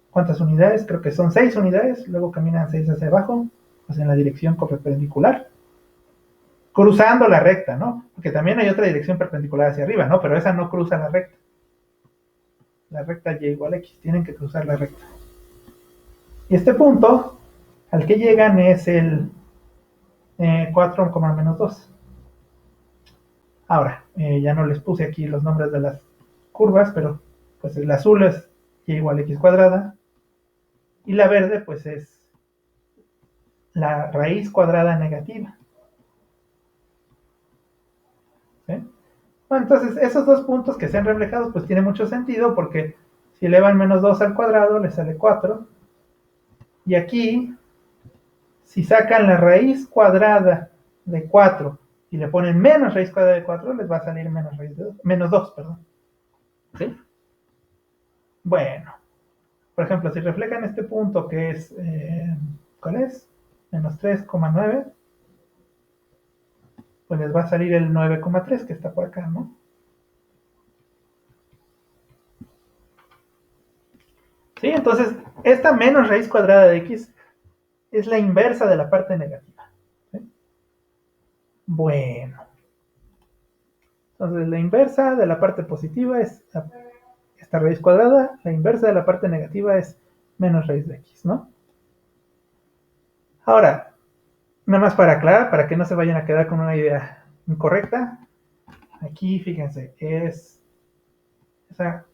¿Cuántas unidades? Creo que son 6 unidades, luego caminan 6 hacia abajo, pues en la dirección perpendicular, cruzando la recta, ¿no? Porque también hay otra dirección perpendicular hacia arriba, ¿no? Pero esa no cruza la recta y igual a x, tienen que cruzar la recta. Y este punto al que llegan es el 4, menos 2. Ahora, ya no les puse aquí los nombres de las curvas, pero pues el azul es y igual a x cuadrada y la verde pues es la raíz cuadrada negativa. ¿Sí? Bueno, entonces esos dos puntos que sean reflejados pues tiene mucho sentido porque si elevan menos 2 al cuadrado les sale 4 y aquí si sacan la raíz cuadrada de 4 y le ponen menos raíz cuadrada de 4 les va a salir menos raíz de 2, menos 2, perdón. ¿Sí? Bueno, por ejemplo, si reflejan este punto que es, ¿cuál es? Menos 3,9, pues les va a salir el 9,3 que está por acá, ¿no? Sí, entonces esta menos raíz cuadrada de x es la inversa de la parte negativa. ¿Sí? Bueno, entonces la inversa de la parte positiva es esta raíz cuadrada, la inversa de la parte negativa es menos raíz de x, ¿no? Ahora, nada más para aclarar, para que no se vayan a quedar con una idea incorrecta, aquí fíjense, es esa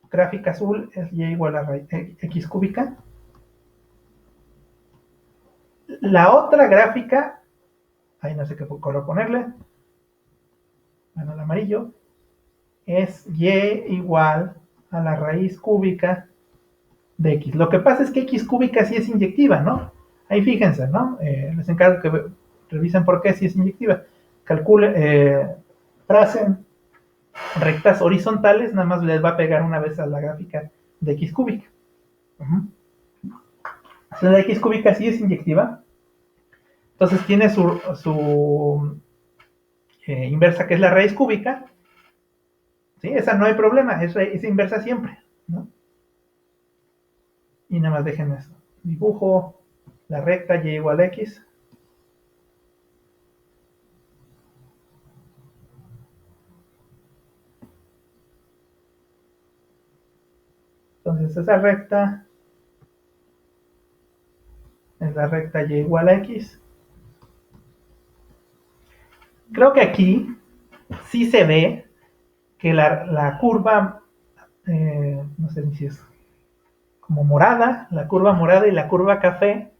gráfica azul es y igual a raíz, x cúbica. La otra gráfica, ahí no sé qué color ponerle, bueno, el amarillo, es y igual a la raíz cúbica de x. Lo que pasa es que x cúbica sí es inyectiva, ¿no? Ahí fíjense, ¿no? Les encargo que revisen por qué sí es inyectiva. Calculen, tracen rectas horizontales, nada más les va a pegar una vez a la gráfica de x cúbica. Entonces la x cúbica sí es inyectiva. Entonces tiene su inversa, que es la raíz cúbica. ¿Sí? Esa no hay problema, es inversa siempre, ¿no? Y nada más déjenme esto. Dibujo la recta y igual a x. Entonces esa recta es la recta y igual a x. Creo que aquí sí se ve que la curva, no sé si es como morada, la curva morada y la curva café,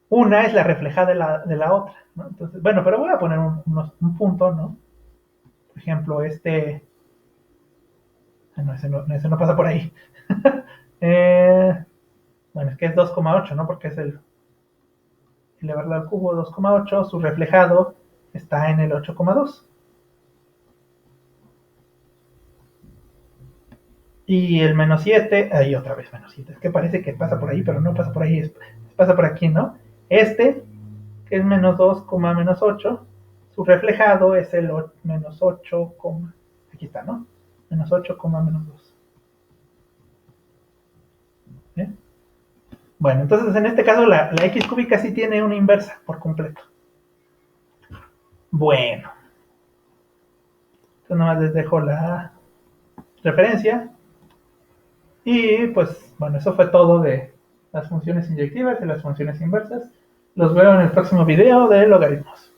una es la reflejada de la otra, ¿no? Entonces, bueno, pero voy a poner un punto, ¿no? Por ejemplo, no, ese no pasa por ahí. Bueno, es que es 2,8, ¿no? Porque es el elevarlo al cubo 2,8, su reflejado está en el 8,2. Y el menos 7, ahí otra vez menos 7. Es que parece que pasa por ahí, pero no pasa por ahí, pasa por aquí, ¿no? Este, que es menos 2, menos 8, su reflejado es el menos 8, aquí está, ¿no? Menos 8, menos 2. ¿Bien? Bueno, entonces en este caso la x cúbica sí tiene una inversa por completo. Bueno, entonces nomás les dejo la referencia. Y pues, bueno, eso fue todo de las funciones inyectivas y las funciones inversas. Los veo en el próximo video de logaritmos.